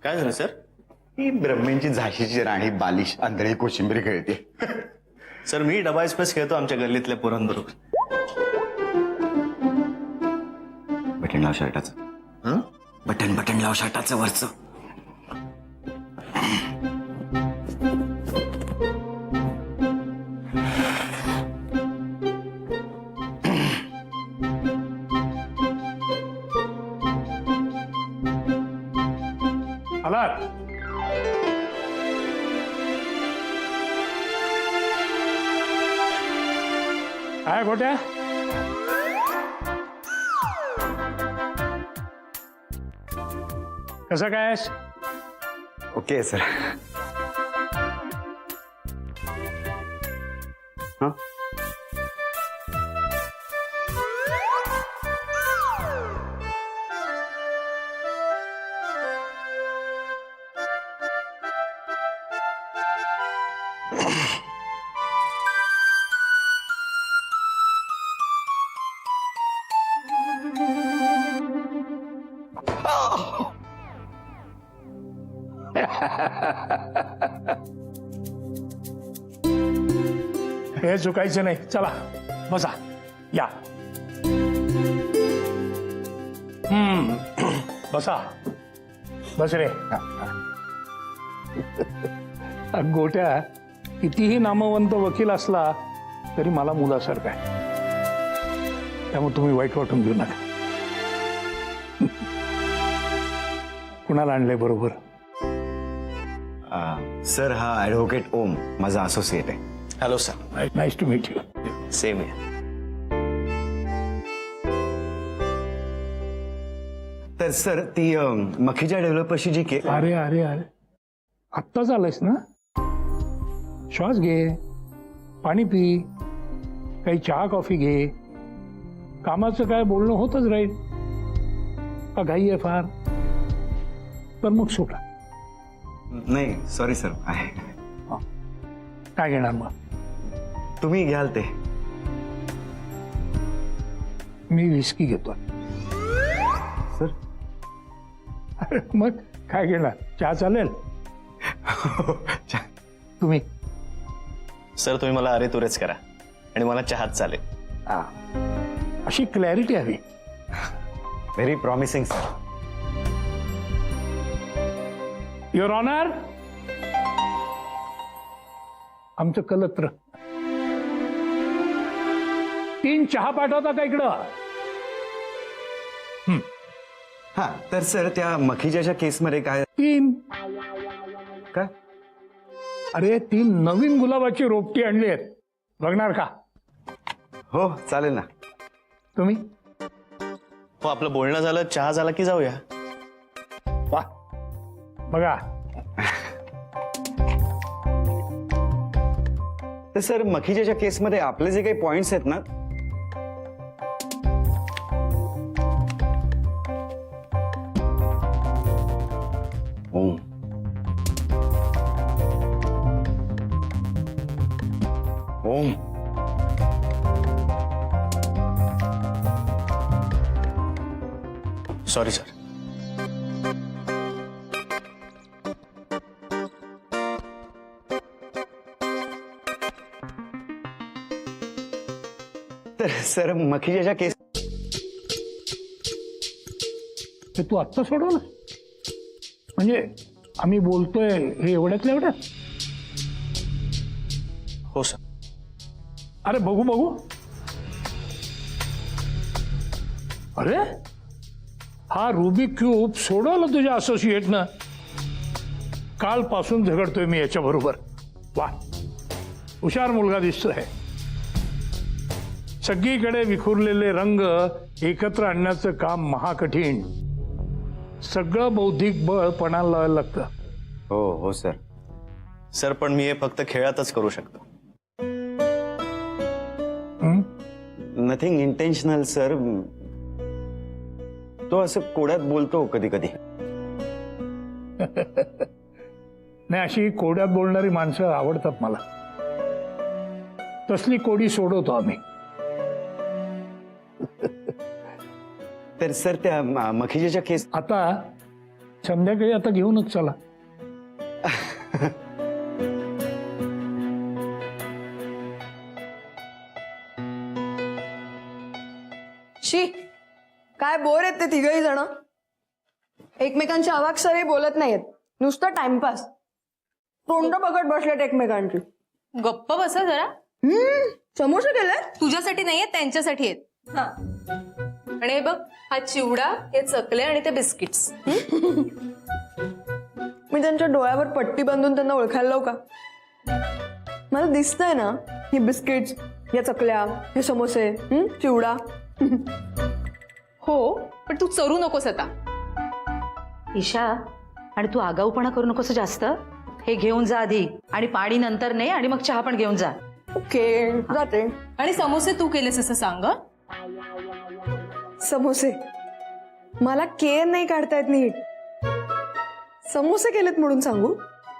काय झालं सर? ही ब्रह्मेंची झाशीची राणी बालिश आंधळी कोशिंबीर खेळते. सर मी डबा एक्सप्रेस खेळतो आमच्या गल्लीतल्या पोरांबरोबर. बटन लाव शर्टाचं. बटन लाव शर्टाचं वरचं. आलात? काय गोट्या? कसं काय? Okay sir. हा हे चुकायचं नाही. चला बसा. या. बसा. बस रे. गोट्या कितीही नामवंत वकील असला तरी मला मुलासारखा आहे. त्यामुळे तुम्ही वाईट वाटून घेऊ नका. कुणाला आणलंय बरोबर? सर हा ॲडव्होकेट ओम माझा असोसिएट आहे. Hello sir. Nice to meet you. Same आहे. तर सर ती मखीजा डेव्हलपर्सची जी केस. अरे अरे अरे आत्ताच आलायस ना? श्वास घे, पाणी पी, काही चहा कॉफी घे. कामाचं काय बोलणं होतच राहील. का घाई आहे फार? तर मग सुटा. नाही सॉरी सर आहे. काय घेणार मग? तुम्ही घ्याल ते. मी विस्की घेतो. सर अरे मग काय घेणार? चहा चालेल? तुम्ही? सर तुम्ही मला अरे तुरेच करा आणि मला चहाच चालेल. अशी क्लॅरिटी हवी. Very promising sir. Your honour, आमचं कलत्र 3 चहा पाठवता का इकडं? हा तर सर त्या मखीजाच्या केसमध्ये काय 3. काय? अरे 3 नवीन गुलाबाची रोपटी आणली आहेत. बघणार का? हो चालेल ना. तुम्ही? हो आपलं बोलणं झालं, चहा झाला की जाऊया. वा बघा. तर सर मखीजाच्या केसमध्ये आपले जे काही पॉइंट्स आहेत ना ओम ओम सॉरी सर. तर सर मखीजाच्या केस. हे तू आत्ता सोडवलं? म्हणजे आम्ही बोलतोय हे एवढ्यातल्या एवढ्यात? हो सर. अरे बघू बघू. अरे हा रुबिक क्यूब सोडवलं तुझ्या असोसिएटनं. कालपासून झगडतोय मी याच्या बरोबर. वा हुशार मुलगा दिसतोय. सगळीकडे विखुरलेले रंग एकत्र आणण्याचं काम महाकठीण. सगळं बौद्धिक बळ पणाला लावायला लागतं. हो हो सर. सर पण मी हे फक्त खेळातच करू शकतो. Nothing intentional sir. तो असं कोड्यात बोलतो कधी कधी. नाही अशी कोड्यात बोलणारी माणसं आवडतात मला. तसली कोडी सोडवतो आम्ही. तर सर त्या मखीजाच्या केस. आता संध्याकाळी आता घेऊनच चला. शी काय बोर आहेत ते तिघही जण. एकमेकांच्या अवाक्षरही बोलत नाहीयेत, नुसतं टाइमपास. तोंड बघत बसलेत एकमेकांची. गप्प बसा जरा. समोसे केले तुझ्यासाठी नाहीये, त्यांच्यासाठी आहेत. आणि हे बघ, हा चिवडा, हे चकले आणि ते बिस्किट्स. मी त्यांच्या डोळ्यावर पट्टी बांधून त्यांना ओळखायला लावू का? मला दिसतंय ना, ही बिस्किट्स, या चकल्या, हे समोसे, चिवडा. हो, पण तू चरू नकोस आता. ईशा, आणि तू आगाऊपणा करू नकोस जास्त. हे घेऊन जा आधी, आणि पाणी नंतर ने, आणि मग चहा पण घेऊन जा. ओके, जाते. आणि समोसे तू केलेस असं सांग. समोसे मला के नाही काढतायत नीट. समोसे केलेत म्हणून सांगू?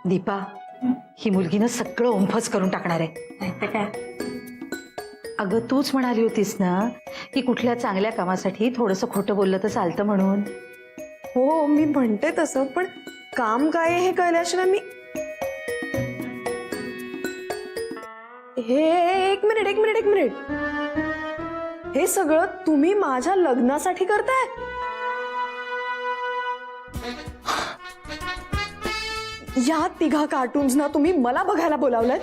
दीपा, ही मुलगी ना सगळं ओंफच करून टाकणार आहे. काय? अगं तूच म्हणाली होतीस ना की कुठल्या चांगल्या कामासाठी थोडंसं खोटं बोललं तर चालतं म्हणून. हो, मी म्हणते तसं, पण काम काय आहे हे कळल्याशिवाय मी. हे एक मिनिट. हे सगळं तुम्ही माझ्या लग्नासाठी करताय? या तिघा कार्टून्स ना तुम्ही मला बघायला बोलावलंय?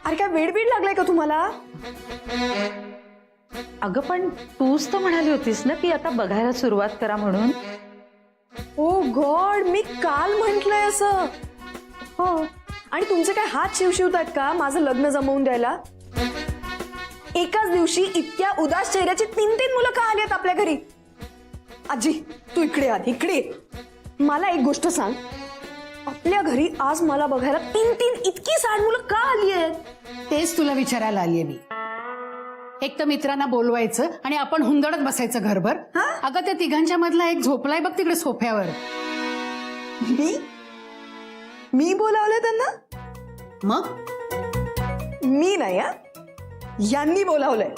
अरे काय वेडबीड लागलाय का तुम्हाला? अगं पण तूच तर म्हणाली होतीस ना की आता बघायला सुरुवात करा म्हणून. ओ गॉड, मी काल म्हंटलंय असं. हो, आणि तुमचे काय हात शिवशिवतात का माझं लग्न जमवून द्यायला? एकाच दिवशी इतक्या उदास चेहऱ्याची 3 मुलं का आली आहेत आपल्या घरी? आजी, तू इकडे आध, इकडे. मला एक गोष्ट सांग, आपल्या घरी आज मला बघायला 3 इतकी साड मुलं का आली आहेत? तेच तुला विचारायला आलीये मी. एक तर मित्रांना बोलवायचं आणि आपण हुंदडत बसायचं घरभर. अगं त्या तिघांच्या मधला एक झोपलाय बघ तिकडे सोफ्यावर. मी बोलावलंय त्यांना? मग मी नाही, हा, यांनी बोलावलंय.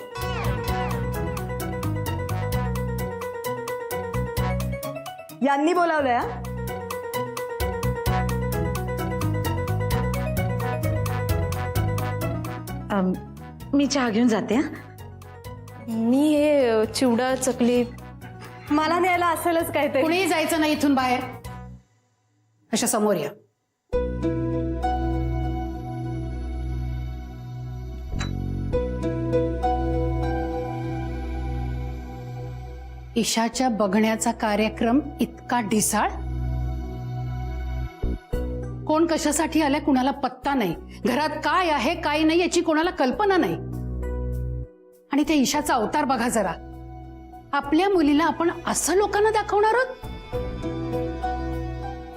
यांनी बोलावलंय. मी चहा घेऊन जाते. मी हे चिवडा, चकली. मला न्यायला असेलच काहीतरी. कुणीही जायचं नाही इथून बाहेर. अशा समोर या. ईशाच्या बघण्याचा कार्यक्रम इतका ढिसाळ. कोण कशासाठी आलाय कुणाला पत्ता नाही. घरात काय आहे काय नाही याची कोणाला कल्पना नाही. आणि त्या ईशाचा अवतार बघा जरा. आपल्या मुलीला आपण असं लोकांना दाखवणार आहोत?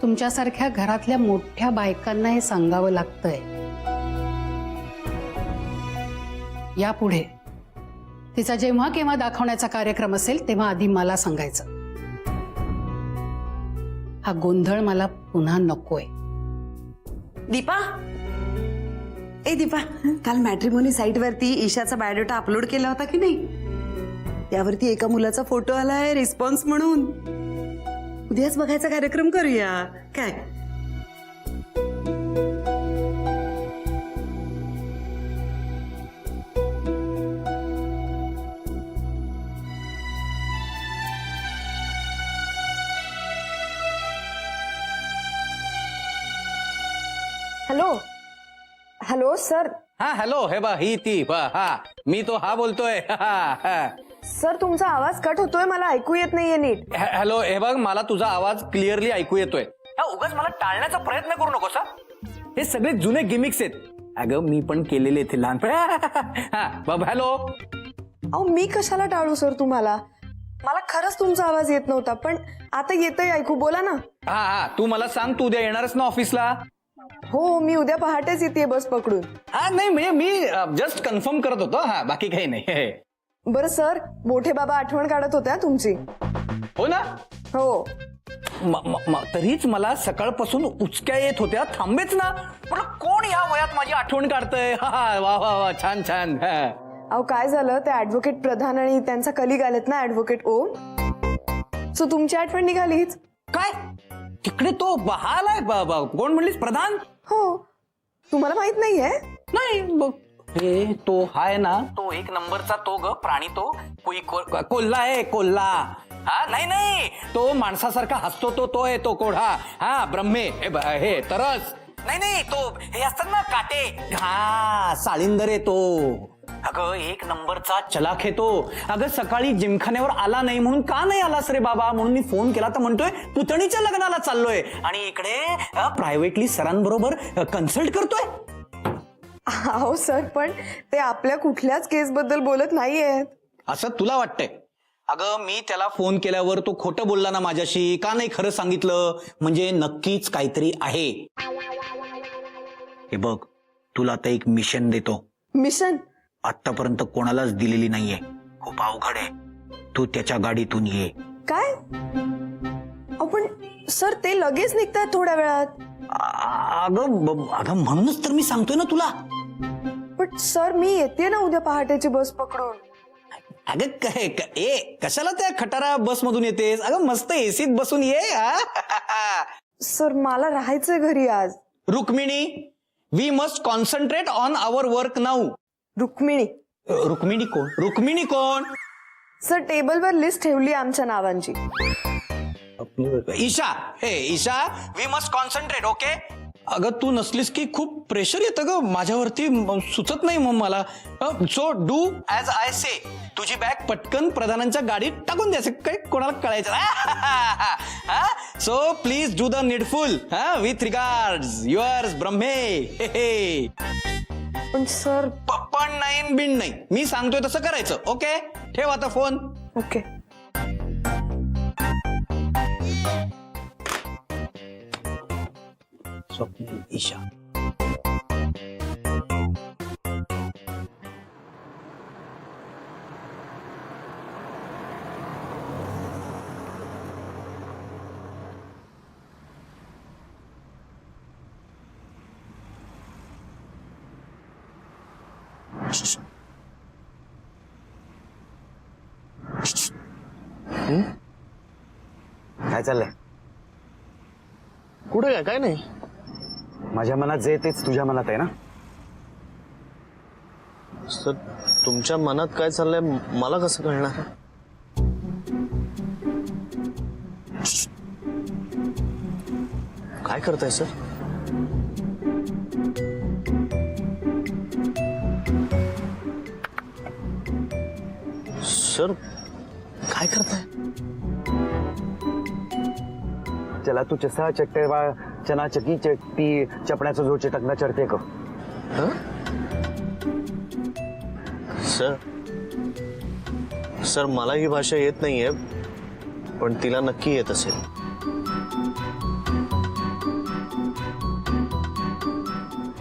तुमच्यासारख्या घरातल्या मोठ्या बायकांना हे सांगावं लागतंय. यापुढे तिचा जेव्हा केव्हा दाखवण्याचा कार्यक्रम असेल तेव्हा आधी मला सांगायचं. हा गोंधळ मला पुन्हा नकोय. दीपा, ए दीपा, काल मॅट्रिमोनी साईट वरती ईशाचा बायोडेटा अपलोड केला होता की नाही? त्यावरती एका मुलाचा फोटो आलाय रिस्पॉन्स म्हणून. उद्याच बघायचा कार्यक्रम करूया काय? Hello sir. हा हॅलो, हे बा ही ती हा मी तो हा बोलतोय. सर, तुमचा आवाज कट होतोय, मला ऐकू येत नाहीये नीट. हॅलो, हे बघ मला तुझा आवाज क्लिअरली ऐकू येतोय. उगाच मला टाळण्याचा प्रयत्न करू नकोस. हे सगळे जुने गिमिक्स आहेत. अगं मी पण केलेले ते लहानपणी. हा बाबा हॅलो. अहो मी कशाला टाळू सर तुम्हाला? मला खरंच तुमचा आवाज येत नव्हता, पण आता येतोय ऐकू. बोला ना. हा तू मला सांग, तू उद्या येणारच ना ऑफिसला? हो, मी उद्या पहाटेच येते बस पकडून. हा नाही म्हणजे मी जस्ट कन्फर्म करत होतो. हा बाकी काही नाही. बरं सर, मोठे बाबा आठवण काढत होत्या तुमची. हो ना? हो. तरीच मला सकाळपासून उचक्या येत होत्या. थांबेच ना, मला कोण या वयात माझी आठवण काढतंय. वा वा वा, छान छान. अहो काय झालं, ते ऍडव्होकेट प्रधान आणि त्यांचा कलिग आलेत ना, ऍडव्होकेट ओम. सो तुमची आठवण निघालीच. काय तिकडे तो बहालाय कोण म्हणलीस प्रधान? हो, तुम्हाला माहित नाहीये? नाही बघ हे तो हाय ना, तो एक नंबरचा तो ग प्राणी, तो कोल्हा आहे कोल्हा. हा नाही नाही, तो माणसासारखा हसतो तो आहे तो कोढा. हा ब्रह्मे हे तरस. नाही नाही, तो हे असतात ना काटे, हा साळींदर आहे तो. अगं एक नंबरचा चलाख आहे तो. अगं सकाळी जिमखान्यावर आला नाही म्हणून का नाही आलास रे बाबा म्हणून मी फोन केला तर म्हणतोय पुतणीच्या लग्नाला चाललोय आणि इकडे प्रायव्हेटली सरांबरोबर कन्सल्ट करतोय. अहो सर, पण ते आपल्या कुठल्याच केस बद्दल बोलत नाहीयेत. असं तुला वाटतंय? अगं मी त्याला फोन केल्यावर तो खोटं बोलला ना माझ्याशी, का नाही खरं सांगितलं? म्हणजे नक्कीच काहीतरी आहे. हे बघ तुला आता एक मिशन देतो. मिशन? आतापर्यंत कोणालाच दिलेली नाहीये. खूप अवघड आहे. तू त्याच्या गाडीतून ये. काय? पण सर ते लगेच निघतात थोड्या वेळात. अगं म्हणूनच तर मी सांगतोय ना तुला. पण सर मी येते ना उद्या पहाटेची बस पकडून. अगं कशाला त्या खटारा बस मधून येतेस? अगं मस्त एसीत बसून ये. सर मला राहायचंय घरी आज. Rukmini, we must concentrate on our work now. Rukmini? Rukmini कोण? रुक्मिणी कोण? सर टेबलवर लिस्ट ठेवली आमच्या नावांची. ईशा, हे Isha, we must concentrate. Okay. अगं तू नसलीस की खूप प्रेशर येतं ग माझ्यावरती, सुचत नाही मग मला. सो डू ऍज आय से. तुझी बॅग पटकन प्रधानांच्या गाडीत टाकून द्यायचं, काय कोणाला कळायचं. So please do the needful. With regards yours Brahme. पण सर. पण नाही बिन नाही, मी सांगतोय तसं करायचं. ओके ठेव आता फोन. ओके. स्वप्नील ईशा. काय चाललंय? कुठे काय नाही. माझ्या मनात जे तेच तुझ्या मनात आहे ना. सर तुमच्या मनात काय चाललंय मला कसं कळणार? काय करताय सर? सर काय करताय? चला तू चसा चट्टे चना चकी चट्टी चपण्याचा जो चटकना चढते का. सर सर मला ही भाषा येत नाहीये, पण तिला नक्की येत असेल.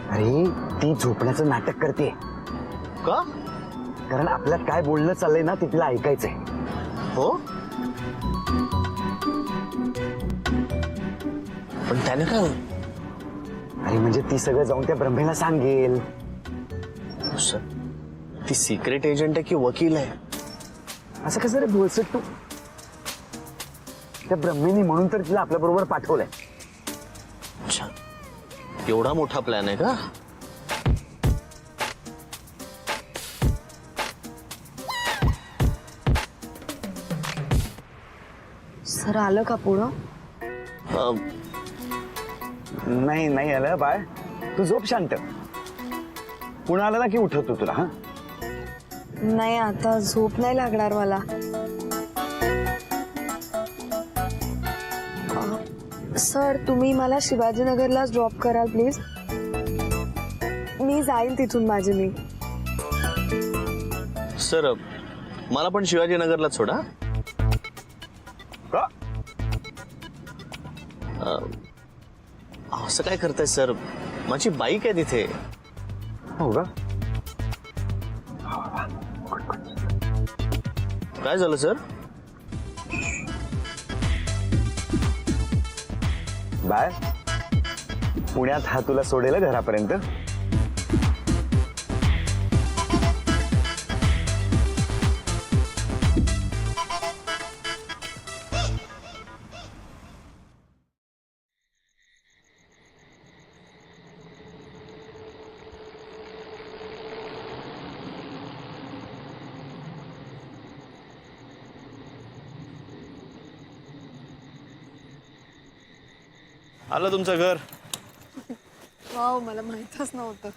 अरे ती झोपण्याचं नाटक करते. का? कारण आपल्यात काय बोलणं चाललंय ना ते तिला ऐकायचंय. हो पण त्याने काय? अरे म्हणजे ती सगळं जाऊन त्या ब्रह्मेला सांगेल. सर ती सिक्रेट एजंट आहे की वकील आहे? असं कसं रे बोलसट तू. त्या ब्रह्मेनी म्हणून तर तिला आपल्या बरोबर पाठवलंय. अच्छा एवढा मोठा प्लॅन आहे का? सर आलं का पुढं? नाही नाही आलं बाळ, तू झोप शांत. पुन्हा आलं ना की उठवतो तुला. हा नाही आता झोप नाही लागणार मला. सर तुम्ही मला शिवाजीनगरलाच ड्रॉप कराल प्लीज. मी जाईन तिथून माझे मी. सर मला पण शिवाजीनगरला सोडा. का? असं काय करताय सर? माझी बाईक आहे तिथे. हो का? काय झालं सर? बाळ पुण्यात हा तुला सोडेल घरापर्यंत. आलं तुमचं घर. वाव, मला माहितच नव्हतं.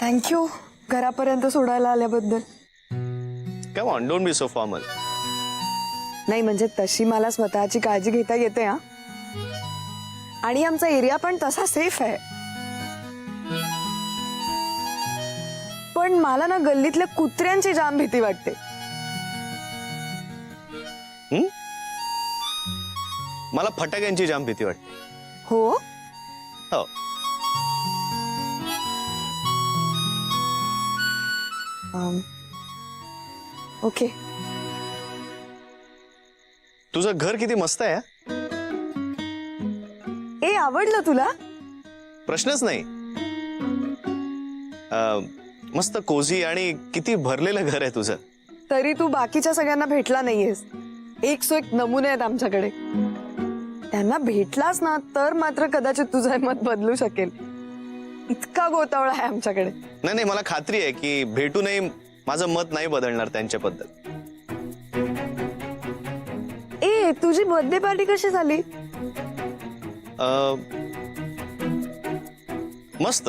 थँक्यू घरापर्यंत सोडायला आल्याबद्दल. Come on, don't be so formal. नाही म्हणजे तशी मला स्वतःची काळजी घेता येते हा. आणि आमचा एरिया पण तसा सेफ आहे. पण मला ना गल्लीतल्या कुत्र्यांची जाम भीती वाटते. मला फटाक्यांची जाम भीती वाटते. हो, हो. ओके. तुझं घर किती मस्त आहे. ए, आवडलं तुला? प्रश्नच नाही. मस्त कोझी आणि किती भरलेलं घर आहे तुझं. तरी तू बाकीच्या सगळ्यांना भेटला नाहीयेस. एक सो एक नमुने आहेत आमच्याकडे. त्यांना भेटलास ना तर मात्र कदाचित तुझं मत बदलू शकेल. इतका गोतावळा आहे आमच्याकडे. नाही नाही, मला खात्री आहे की भेटूनही माझं मत नाही बदलणार त्यांच्याबद्दल. ए, तुझी बर्थडे पार्टी कशी झाली? मस्त.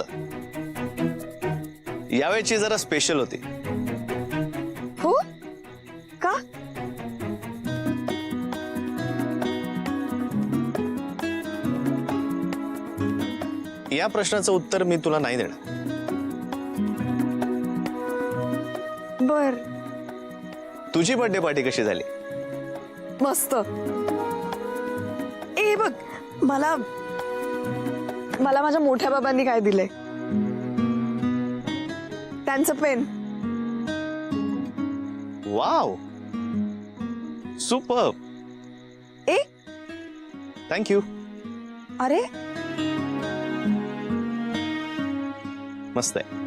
यावेळची जरा स्पेशल होती. हो का? या प्रश्नाचं उत्तर मी तुला नाही देणार. बर. तुझी बर्थडे पार्टी कशी झाली? मस्त. ए बघ, मला मला माझ्या मोठ्या बाबांनी काय दिलंय. त्यांचं पेन. Wow, super. ए, थँक्यू. अरे मस्त आहे.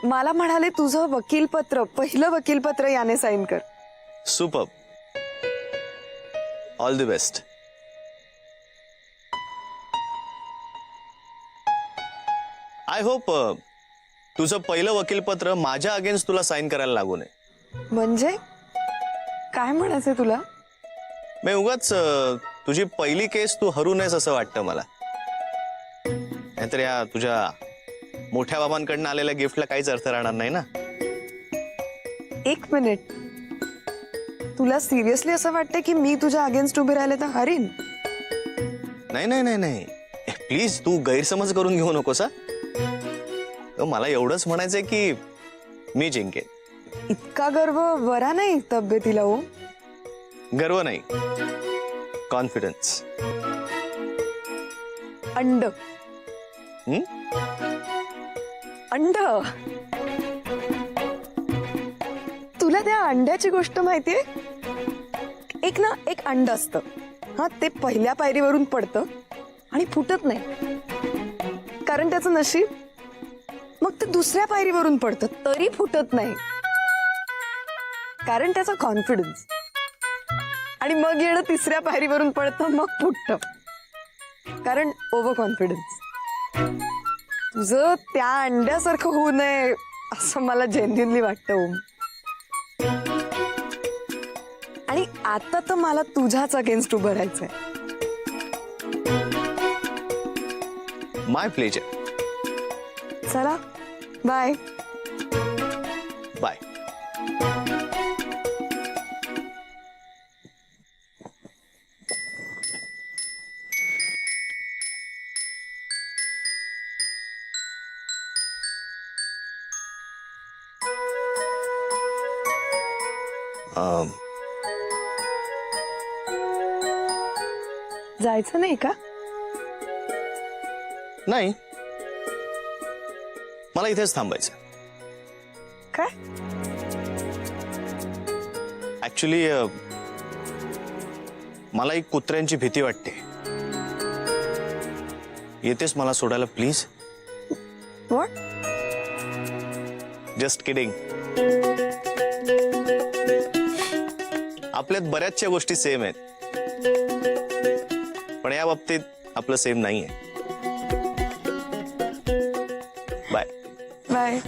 मला म्हणाले तुझं वकीलपत्र, पहिलं वकीलपत्र याने साईन कर. Super. All the best. I hope तुझं पहिलं वकीलपत्र माझ्या अगेन्स्ट तुला साईन करायला लागू नये. म्हणजे काय म्हणायचंय तुला? मी उगाच तुझी पहिली केस तू हरू नयेस असं वाटतं मला. नाहीतर या तुझ्या मोठ्या बाबांकडनं आलेल्या गिफ्टला काहीच अर्थ राहणार नाही ना. एक मिनिट, तुला सिरियसली असं वाटतं की मी तुझ्या अगेन्स्ट उभे राहिले तर हरीन? नाही नाही नाही नाही, प्लीज तू गैरसमज करून घेऊ नकोस. मला एवढंच म्हणायचंय की मी जिंकेन. इतका गर्व वरा नाही तब्येतीला. हो, गर्व नाही, कॉन्फिडन्स. अंड. अंड. तुला त्या अंड्याची गोष्ट माहितीये? एक अंड असतं हा, ते पहिल्या पायरीवरून पडतं आणि फुटत नाही. कारण त्याचं नशीब. मग ते दुसऱ्या पायरीवरून पडतं तरी फुटत नाही. कारण त्याचा कॉन्फिडन्स. आणि मग येणं तिसऱ्या पायरीवरून पडतं, मग फुटतं. कारण ओव्हर कॉन्फिडन्स. तुझं त्या अंड्यासारखं होऊ नये असं मला जेन्युइनली वाटतं ओम. आणि आता तर मला तुझ्याच अगेन्स्ट उभं राहायचंय. माय प्लेजर. चला, बाय. बाय. जायचं नाही का? नाही, मला इथेच थांबायचं. काय? ऍक्च्युली मला एक कुत्र्यांची भीती वाटते. येतेस मला सोडायला प्लीज? व्हॉट? Just kidding. आपल्यात बऱ्याचशा गोष्टी सेम आहेत. पण या बाबतीत आपलं सेम नाहीये. बाय. बाय.